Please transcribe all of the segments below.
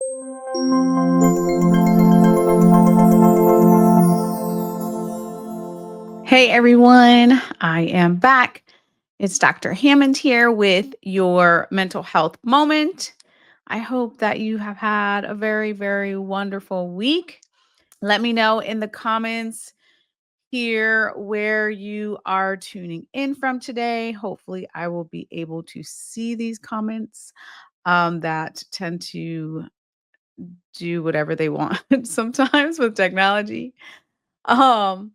Hey everyone, I am back. It's Dr. Hammond here with your mental health moment. I hope that you have had a very, very wonderful week. Let me know in the comments here where you are tuning in from today. Hopefully, I will be able to see these comments that tend to do whatever they want sometimes with technology. Um,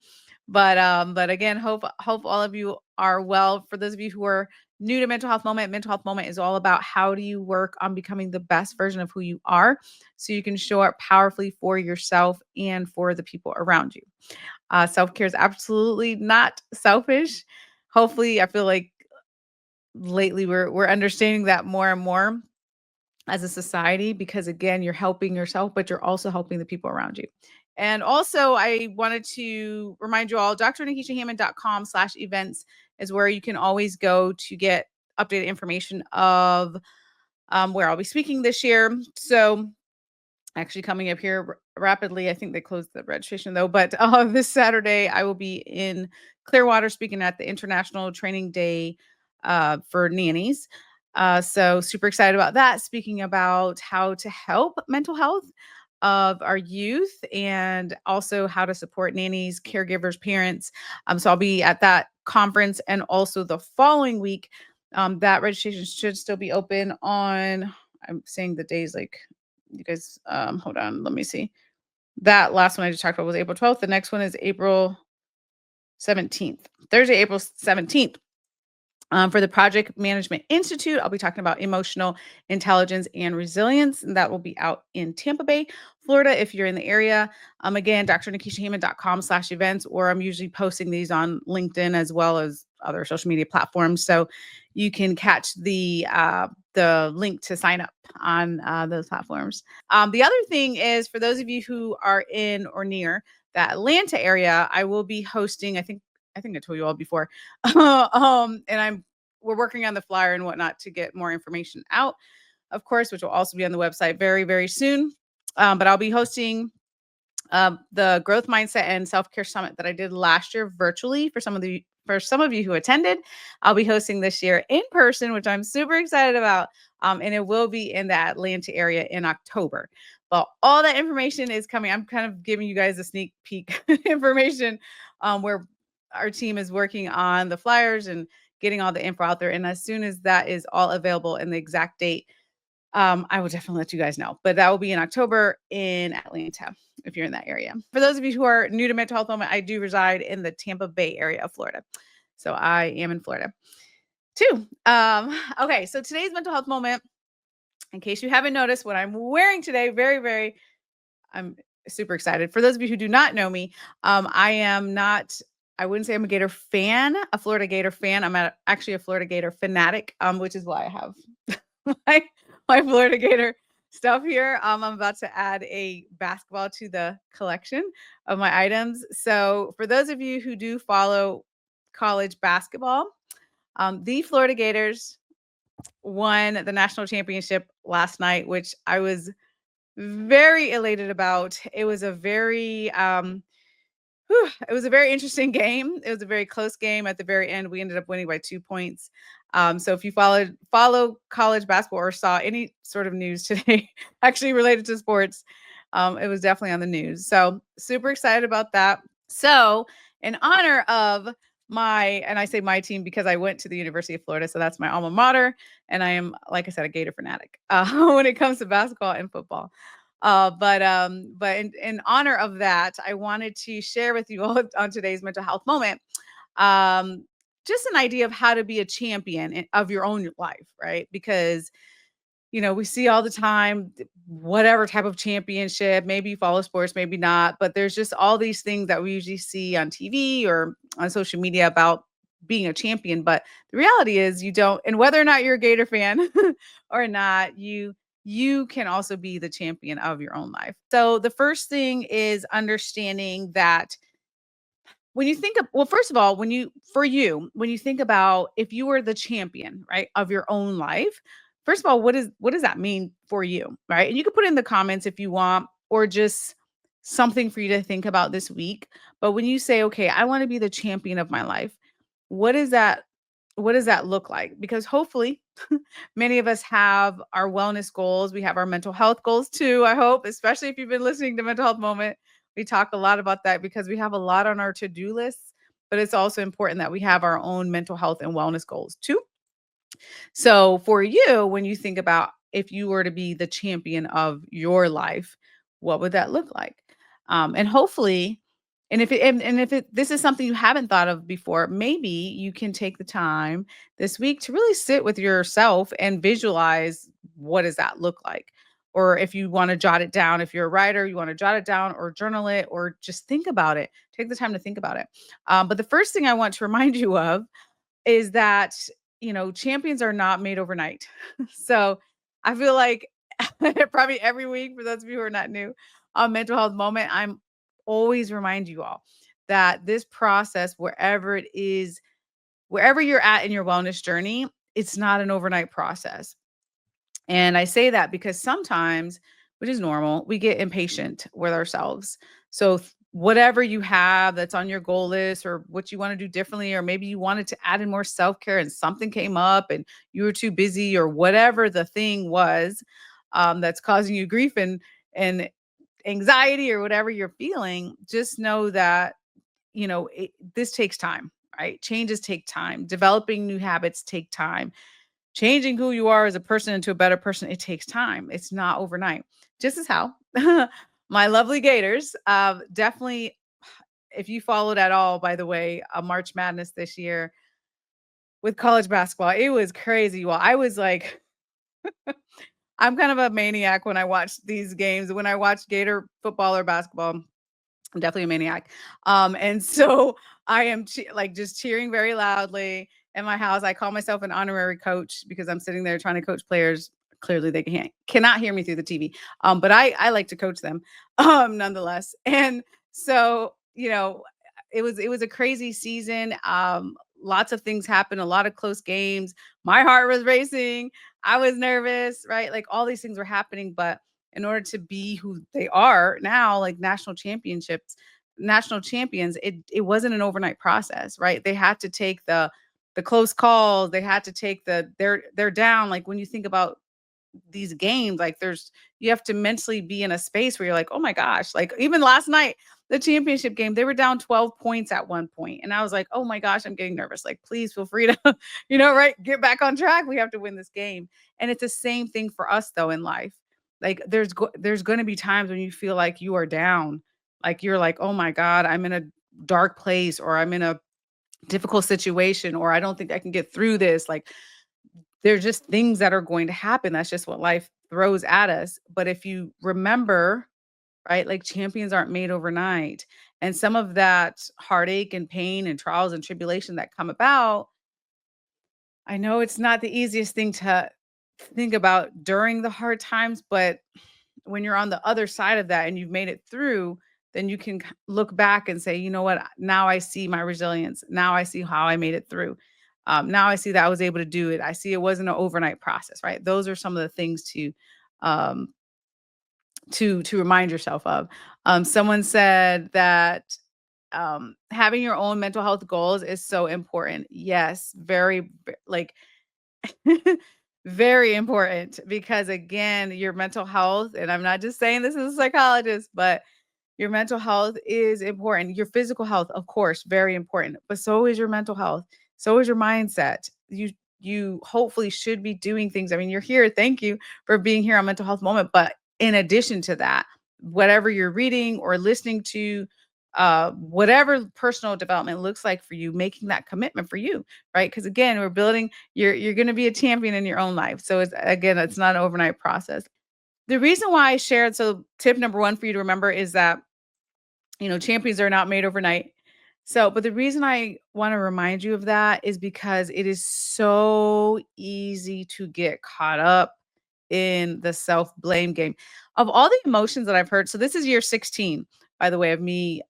but again, hope all of you are well. For those of you who are new to Mental Health Moment is all about how do you work on becoming the best version of who you are so you can show up powerfully for yourself and for the people around you. Self-care is absolutely not selfish. Hopefully, I feel like lately we're understanding that more and more as a society because again you're helping yourself but you're also helping the people around you. And also I wanted to remind you all drnekeshiahammond.com/events is where you can always go to get updated information of where I'll be speaking this year. So actually coming up here rapidly, I think they closed the registration though, but this Saturday I will be in Clearwater speaking at the International Training Day for nannies. So super excited about that, speaking about how to help mental health of our youth and also how to support nannies, caregivers, parents. So I'll be at that conference and also the following week. That registration should still be open on, I'm saying the days like you guys, hold on, let me see. That last one I just talked about was April 12th. The next one is April 17th, Thursday, April 17th. For the Project Management Institute, I'll be talking about emotional intelligence and resilience, and that will be out in Tampa Bay, Florida, if you're in the area. Again, drnekeshiahammond.com/events, or I'm usually posting these on LinkedIn as well as other social media platforms. So you can catch the link to sign up on those platforms. The other thing is for those of you who are in or near the Atlanta area, I will be hosting, I think I told you all before. And we're working on the flyer and whatnot to get more information out, of course, which will also be on the website very, very soon. But I'll be hosting the Growth Mindset and Self Care Summit that I did last year virtually for some of you who attended. I'll be hosting this year in person, which I'm super excited about. And it will be in the Atlanta area in October. But all that information is coming. I'm kind of giving you guys a sneak peek information where our team is working on the flyers and getting all the info out there. And as soon as that is all available and the exact date, I will definitely let you guys know. But that will be in October in Atlanta if you're in that area. For those of you who are new to Mental Health Moment, I do reside in the Tampa Bay area of Florida. So I am in Florida too. Okay, so today's Mental Health Moment, in case you haven't noticed what I'm wearing today, I'm super excited. For those of you who do not know me, I am not, I wouldn't say I'm a Gator fan, a Florida Gator fan. Actually a Florida Gator fanatic, which is why I have my, my Florida Gator stuff here. I'm about to add a basketball to the collection of my items. So for those of you who do follow college basketball, the Florida Gators won the national championship last night, which I was very elated about. It was a very it was a very interesting game. It was a very close game. At the very end, we ended up winning by 2 points. So if you follow college basketball or saw any sort of news today, actually related to sports, it was definitely on the news. So super excited about that. So in honor of and I say my team because I went to the University of Florida, so that's my alma mater, and I am, like I said, a Gator fanatic when it comes to basketball and football. But in honor of that, I wanted to share with you all on today's mental health moment, um, just an idea of how to be a champion of your own life, right? Because we see all the time, whatever type of championship, maybe you follow sports, maybe not, but there's just all these things that we usually see on TV or on social media about being a champion. But the reality is you don't, and whether or not you're a Gator fan or not, you can also be the champion of your own life. So the first thing is understanding that when you think of, well, first of all, when you think about if you were the champion, right, of your own life, first of all, what does that mean for you, right? And you can put it in the comments if you want, or just something for you to think about this week. But when you say, okay, I want to be the champion of my life, what is that? What does that look like? Because hopefully, many of us have our wellness goals. We have our mental health goals too, I hope, especially if you've been listening to Mental Health Moment. We talk a lot about that because we have a lot on our to-do lists, but it's also important that we have our own mental health and wellness goals too. So for you, when you think about if you were to be the champion of your life, what would that look like? And hopefully, and if it this is something you haven't thought of before, maybe you can take the time this week to really sit with yourself and visualize what does that look like. Or if you want to jot it down, if you're a writer, you want to jot it down or journal it or just think about it. Take the time to think about it. But the first thing I want to remind you of is that, champions are not made overnight. So I feel like probably every week, for those of you who are not new on Mental Health Moment, I'm always remind you all that this process, wherever it is, wherever you're at in your wellness journey, it's not an overnight process. And I say that because sometimes, which is normal, we get impatient with ourselves. So, whatever you have that's on your goal list or what you want to do differently, or maybe you wanted to add in more self care and something came up and you were too busy, or whatever the thing was that's causing you grief and anxiety or whatever you're feeling, just know that, this takes time, right? Changes take time. Developing new habits take time. Changing who you are as a person into a better person, it takes time. It's not overnight. Just as how my lovely Gators, definitely, if you followed at all, by the way, March Madness this year with college basketball, it was crazy. Well, I was like, I'm kind of a maniac when I watch these games. When I watch Gator football or basketball, I'm definitely a maniac. And so I am like just cheering very loudly in my house. I call myself an honorary coach because I'm sitting there trying to coach players. Clearly, they cannot hear me through the TV. But I like to coach them, nonetheless. And so, it was a crazy season. Lots of things happened, a lot of close games. My heart was racing. I was nervous, right? Like all these things were happening, but in order to be who they are now, like national champions, it wasn't an overnight process, right? They had to take the close calls, they had to take they're down. Like when you think about these games, like you have to mentally be in a space where you're like, oh my gosh, like even last night, the championship game, they were down 12 points at one point. And I was like, oh my gosh, I'm getting nervous. Like, please feel free to, right, get back on track. We have to win this game. And it's the same thing for us though in life. Like there's going to be times when you feel like you are down. Like you're like, oh my God, I'm in a dark place, or I'm in a difficult situation, or I don't think I can get through this. Like there's just things that are going to happen. That's just what life throws at us. But if you remember, right, like champions aren't made overnight. And some of that heartache and pain and trials and tribulation that come about, I know it's not the easiest thing to think about during the hard times, but when you're on the other side of that and you've made it through, then you can look back and say, you know what? Now I see my resilience. Now I see how I made it through. Now I see that I was able to do it. I see it wasn't an overnight process, right? Those are some of the things um, to remind yourself of. Someone said that having your own mental health goals is so important. Yes, like very important, because again, your mental health, and I'm not just saying this as a psychologist, but your mental health is important. Your physical health, of course, very important, but so is your mental health. So is your mindset. You hopefully should be doing things. I mean, you're here. Thank you for being here on Mental Health Moment. But in addition to that, whatever you're reading or listening to, whatever personal development looks like for you, making that commitment for you, right? Because again, we're building. You're going to be a champion in your own life. So it's not an overnight process. The reason why I shared, so tip number one for you to remember is that, champions are not made overnight. So, but the reason I want to remind you of that is because it is so easy to get caught up in the self-blame game. Of all the emotions that I've heard, so this is year 16, by the way, of me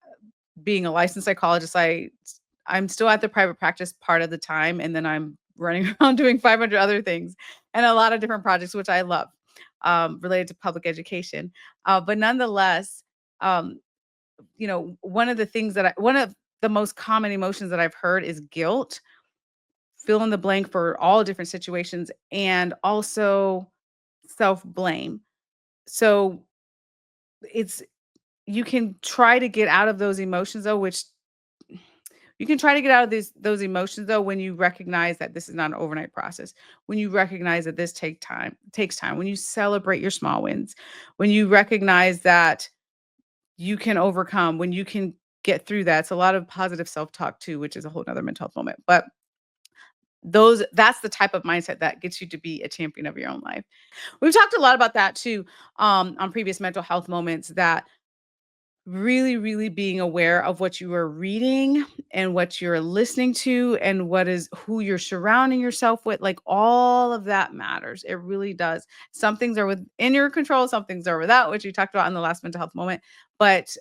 being a licensed psychologist. I'm still at the private practice part of the time, and then I'm running around doing 500 other things. and a lot of different projects, which I love, related to public education. But nonetheless, um, one of the most common emotions that I've heard is guilt, fill in the blank for all different situations, and also self blame. So it's you can try to get out of those emotions though, which you can try to get out of those emotions though when you recognize that this is not an overnight process. When you recognize that this takes time. When you celebrate your small wins, when you recognize that you can overcome, when you can get through that. It's a lot of positive self-talk too, which is a whole nother mental health moment. But that's the type of mindset that gets you to be a champion of your own life. We've talked a lot about that too, on previous mental health moments, that really, really being aware of what you are reading and what you're listening to and who you're surrounding yourself with, like all of that matters. It really does. Some things are within your control, some things are without, which you talked about in the last mental health moment. But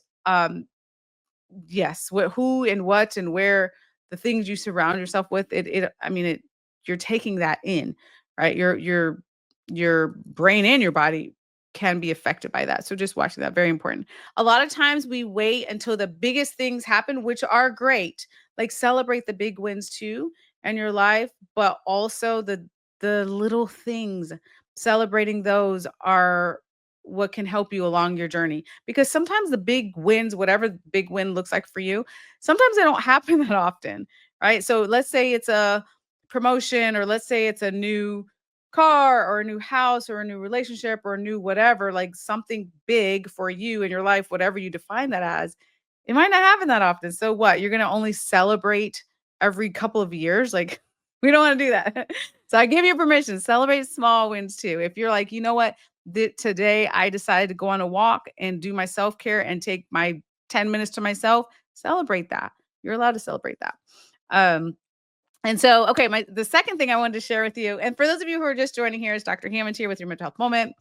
yes, who and what and where, the things you surround yourself with, you're taking that in, right? Your brain and your body can be affected by that. So just watching that, very important. A lot of times we wait until the biggest things happen, which are great. Like celebrate the big wins too in your life, but also the little things. Celebrating those are what can help you along your journey, because sometimes the big wins, whatever the big win looks like for you, sometimes they don't happen that often, right? So let's say it's a promotion, or let's say it's a new car or a new house or a new relationship or a new whatever, like something big for you in your life, whatever you define that as. It might not happen that often. So what? You're going to only celebrate every couple of years? Like we don't want to do that. So I give you permission, celebrate small wins too. If you're like, you know what, today I decided to go on a walk and do my self-care and take my 10 minutes to myself, celebrate that. You're allowed to celebrate that. Um, and so, okay, the second thing I wanted to share with you, and for those of you who are just joining here, is Dr. Hammond here with your mental health moment.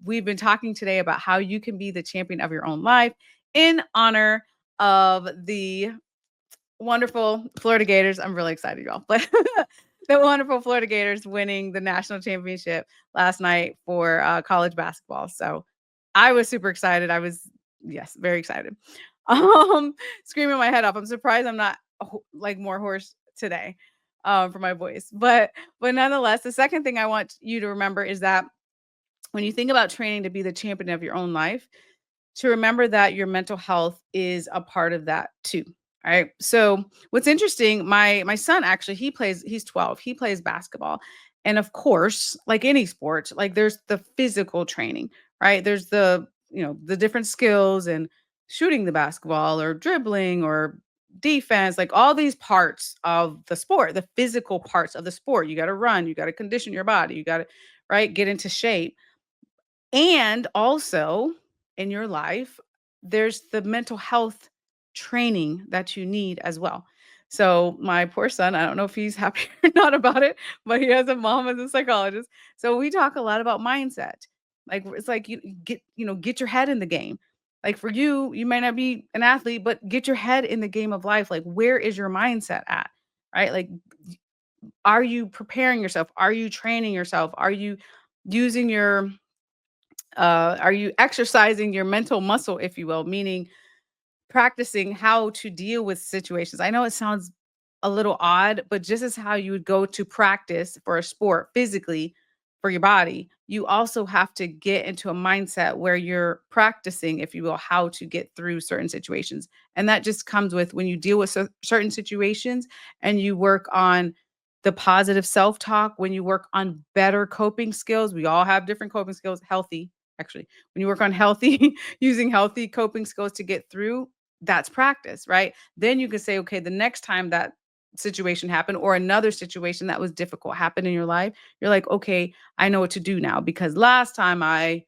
We've been talking today about how you can be the champion of your own life in honor of the wonderful Florida Gators. I'm really excited, y'all. But the wonderful Florida Gators winning the national championship last night for college basketball. So I was super excited. Yes, very excited. Screaming my head off. I'm surprised I'm not like more hoarse today, for my voice. But nonetheless, the second thing I want you to remember is that when you think about training to be the champion of your own life, to remember that your mental health is a part of that too. All right. So what's interesting, my son actually, he's 12, he plays basketball. And of course, like any sport, like there's the physical training, right? There's the different skills and shooting the basketball or dribbling or defense, like all these parts of the sport, the physical parts of the sport. You got to run, you got to condition your body, you got to, right, get into shape. And also in your life, there's the mental health training that you need as well. So my poor son, I don't know if he's happy or not about it, but he has a mom as a psychologist. So we talk a lot about mindset. Like it's like get your head in the game. Like for you, you might not be an athlete, but get your head in the game of life. Like where is your mindset at? Right? Like are you preparing yourself? Are you training yourself? Are you using are you exercising your mental muscle, if you will, meaning practicing how to deal with situations? I know it sounds a little odd, but just as how you would go to practice for a sport physically for your body, you also have to get into a mindset where you're practicing, if you will, how to get through certain situations. And that just comes with when you deal with certain situations and you work on the positive self talk, when you work on better coping skills. We all have different coping skills, healthy, actually. When you work on healthy, using healthy coping skills to get through, that's practice, right? Then you can say, okay, the next time that situation happened or another situation that was difficult happened in your life, you're like, okay, I know what to do now because last time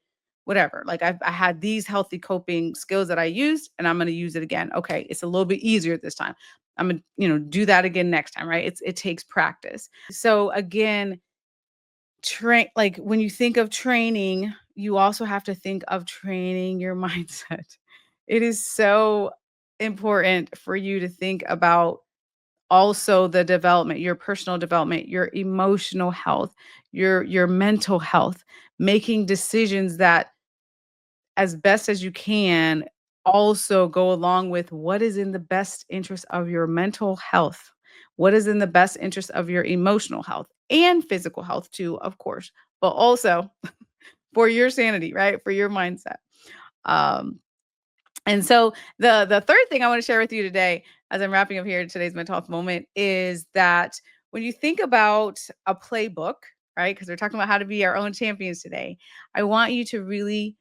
whatever, like I had these healthy coping skills that I used and I'm going to use it again. Okay, it's a little bit easier this time. I'm going to, do that again next time, right? It takes practice. So again, like when you think of training, you also have to think of training your mindset. It is so important for you to think about also the development, your personal development, your emotional health, your mental health, making decisions that as best as you can also go along with what is in the best interest of your mental health, what is in the best interest of your emotional health and physical health too, of course, but also for your sanity, right? For your mindset. Um, and so the third thing I want to share with you today, as I'm wrapping up here today's mental health moment, is that when you think about a playbook, right? Because we're talking about how to be our own champions today. I want you to really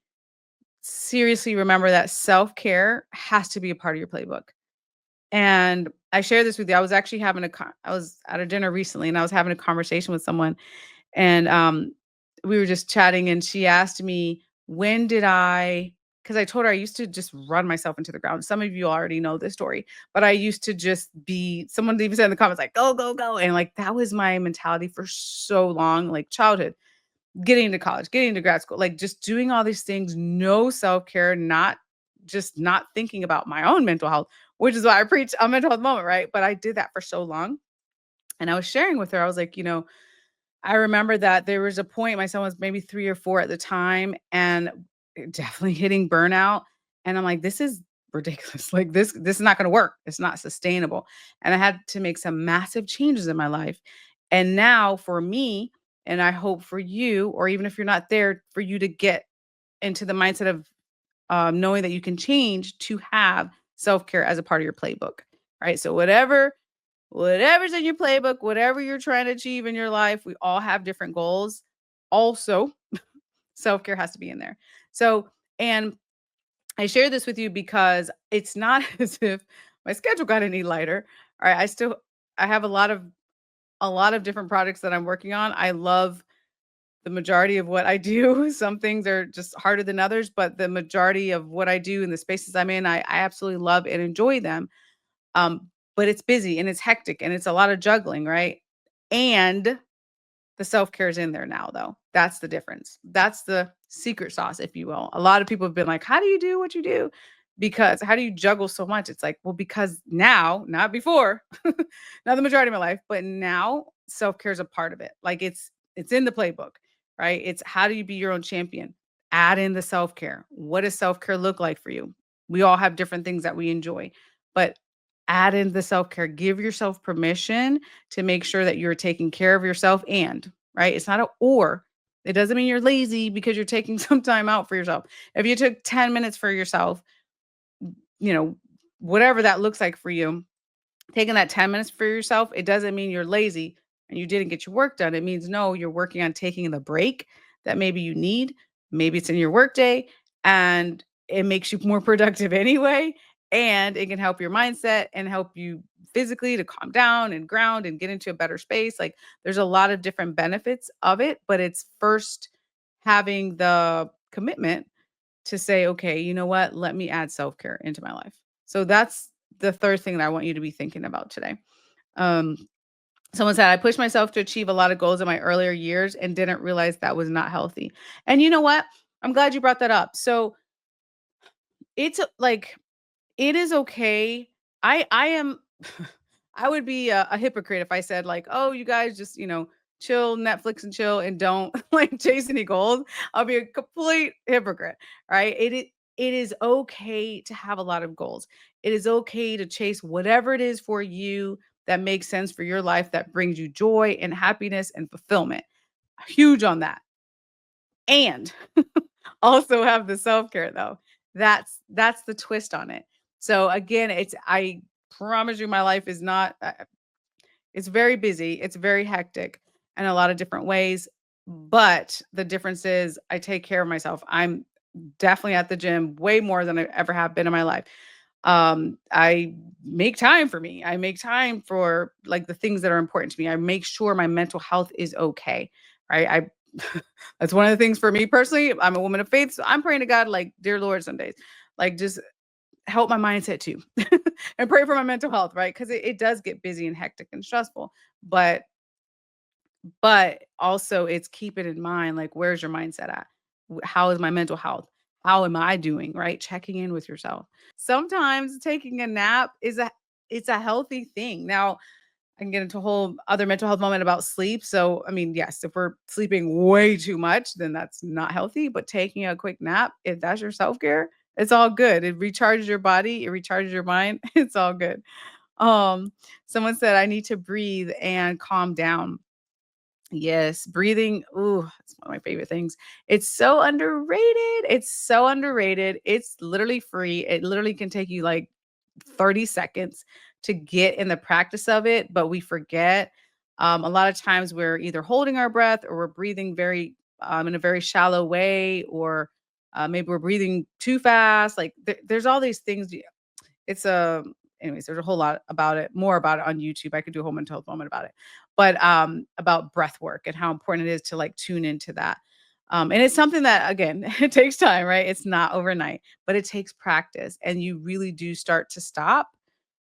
seriously remember that self-care has to be a part of your playbook. And I share this with you. I was actually I was at a dinner recently and I was having a conversation with someone and we were just chatting and she asked me, when did I because I told her I used to just run myself into the ground. Some of you already know this story, but I used to just be someone even said in the comments like go go go and like that was my mentality for so long, like childhood, getting into college, getting into grad school, like just doing all these things, no self-care, not thinking about my own mental health, which is why I preach a mental health moment, right? But I did that for so long. And I was sharing with her, I was like, I remember that there was a point, my son was maybe 3 or 4 at the time, and definitely hitting burnout, and I'm like, "This is ridiculous, like, this is not gonna work, it's not sustainable," and I had to make some massive changes in my life, and now for me, and I hope for you, or even if you're not there, for you to get into the mindset of, knowing that you can change to have self-care as a part of your playbook, right? So whatever's in your playbook, whatever you're trying to achieve in your life, we all have different goals. Also, self-care has to be in there. So, and I share this with you because it's not as if my schedule got any lighter. All right, I have a lot of different projects that I'm working on. I love the majority of what I do. Some things are just harder than others, but the majority of what I do in the spaces I'm in, I absolutely love and enjoy them. But it's busy and it's hectic and it's a lot of juggling, right? And the self-care is in there now, though. That's the difference. That's the secret sauce, if you will. A lot of people have been like, "How do you do what you do?" Because how do you juggle so much? It's like, well, because now, not before, not the majority of my life, but now self-care is a part of it. Like it's in the playbook, right? It's how do you be your own champion? Add in the self-care. What does self-care look like for you? We all have different things that we enjoy, but add in the self-care. Give yourself permission to make sure that you're taking care of yourself and, right? It's not a or. It doesn't mean you're lazy because you're taking some time out for yourself. If you took 10 minutes for yourself, you know, whatever that looks like for you, taking that 10 minutes for yourself, it doesn't mean you're lazy and you didn't get your work done. It means no, you're working on taking the break that maybe you need. Maybe it's in your workday and it makes you more productive anyway. And it can help your mindset and help you physically to calm down and ground and get into a better space. Like there's a lot of different benefits of it, but it's first having the commitment to say, okay, you know what? Let me add self care into my life. So that's the third thing that I want you to be thinking about today. Um, Someone said, I pushed myself to achieve a lot of goals in my earlier years and didn't realize that was not healthy. And you know what? I'm glad you brought that up. So it's like it is okay. I am I would be a hypocrite if I said like, "Oh, you guys just, chill, Netflix and chill and don't like chase any goals." I'll be a complete hypocrite, right? It is okay to have a lot of goals. It is okay to chase whatever it is for you that makes sense for your life that brings you joy and happiness and fulfillment. Huge on that. And also have the self-care though. That's the twist on it. So again, I promise you my life is not it's very busy, it's very hectic in a lot of different ways, but the difference is I take care of myself. I'm definitely at the gym way more than I ever have been in my life. I make time for me. I make time for like the things that are important to me. I make sure my mental health is okay. Right. That's one of the things for me personally. I'm a woman of faith. So I'm praying to God, like, dear Lord, some days, like just help my mindset too. And pray for my mental health, right? Because it does get busy and hectic and stressful. But also it's keep it in mind, like where's your mindset at? How is my mental health? How am I doing? Right? Checking in with yourself. Sometimes taking a nap is it's a healthy thing. Now, I can get into a whole other mental health moment about sleep. So, I mean, yes, if we're sleeping way too much, then that's not healthy. But taking a quick nap, if that's your self care, it's all good. It recharges your body, it recharges your mind. It's all good. Um, Someone said I need to breathe and calm down. Yes, breathing, ooh, it's one of my favorite things. It's so underrated. It's so underrated. It's literally free. It literally can take you like 30 seconds to get in the practice of it, but we forget. A lot of times we're either holding our breath or we're breathing very in a very shallow way, or maybe we're breathing too fast. Like there's all these things. It's a Anyways, there's a whole lot about it, more about it on YouTube. I could do a whole mental health moment about it. But about breath work and how important it is to like tune into that. And it's something that again, it takes time, right? It's not overnight, but it takes practice and you really do start to stop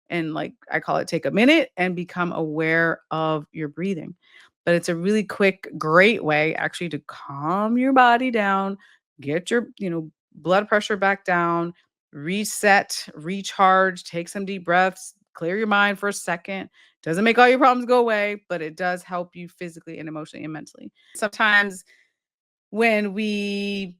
and like I call it take a minute and become aware of your breathing. But it's a really quick, great way actually to calm your body down, get your, blood pressure back down, reset, recharge, take some deep breaths, clear your mind for a second. Doesn't make all your problems go away, but it does help you physically and emotionally and mentally. Sometimes when we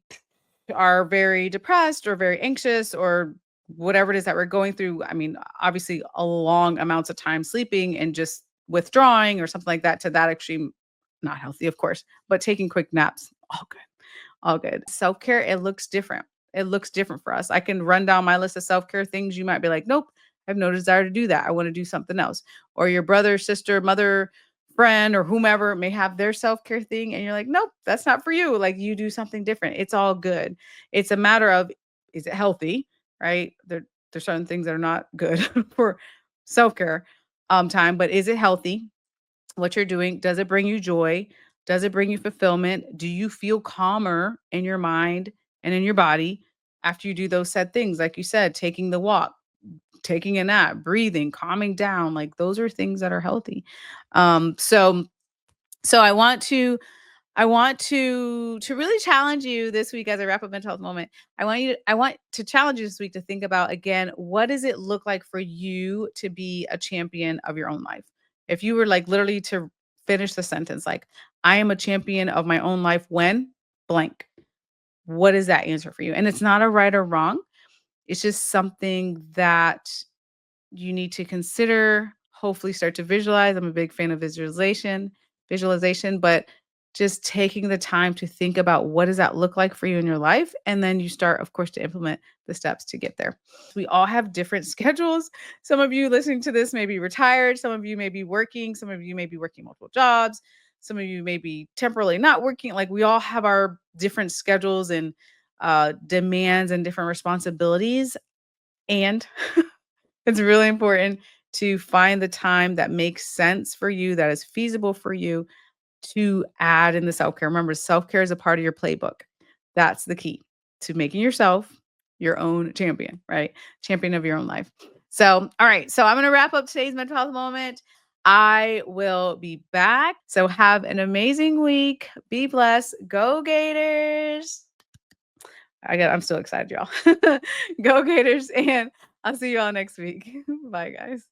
are very depressed or very anxious or whatever it is that we're going through, I mean, obviously, a long amounts of time sleeping and just withdrawing or something like that to that extreme, not healthy, of course, but taking quick naps, all good. All good. Self-care, it looks different. It looks different for us. I can run down my list of self-care things. You might be like, "Nope, I have no desire to do that. I want to do something else." Or your brother, sister, mother, friend, or whomever may have their self-care thing and you're like, "Nope, that's not for you." Like you do something different. It's all good. It's a matter of is it healthy, right? There's certain things that are not good for self-care time, but is it healthy? What you're doing, does it bring you joy? Does it bring you fulfillment? Do you feel calmer in your mind and in your body after you do those said things? Like you said, taking the walk, taking a nap, breathing, calming down, like those are things that are healthy. So I want to really challenge you this week as I wrap up mental health moment. I want to challenge you this week to think about again, what does it look like for you to be a champion of your own life? If you were like literally to finish the sentence, like, I am a champion of my own life when blank. What is that answer for you? And it's not a right or wrong. It's just something that you need to consider, hopefully start to visualize. I'm a big fan of visualization, but just taking the time to think about what does that look like for you in your life and then you start of course to implement the steps to get there. We all have different schedules. Some of you listening to this may be retired, some of you may be working, some of you may be working multiple jobs, some of you may be temporarily not working. Like we all have our different schedules and demands and different responsibilities and it's really important to find the time that makes sense for you, that is feasible for you to add in the self-care. Remember, self-care is a part of your playbook. That's the key to making yourself your own champion, right? Champion of your own life. So, all right. So I'm going to wrap up today's mental health moment. I will be back. So have an amazing week. Be blessed. Go Gators. I'm still excited, y'all. Go Gators. And I'll see you all next week. Bye, guys.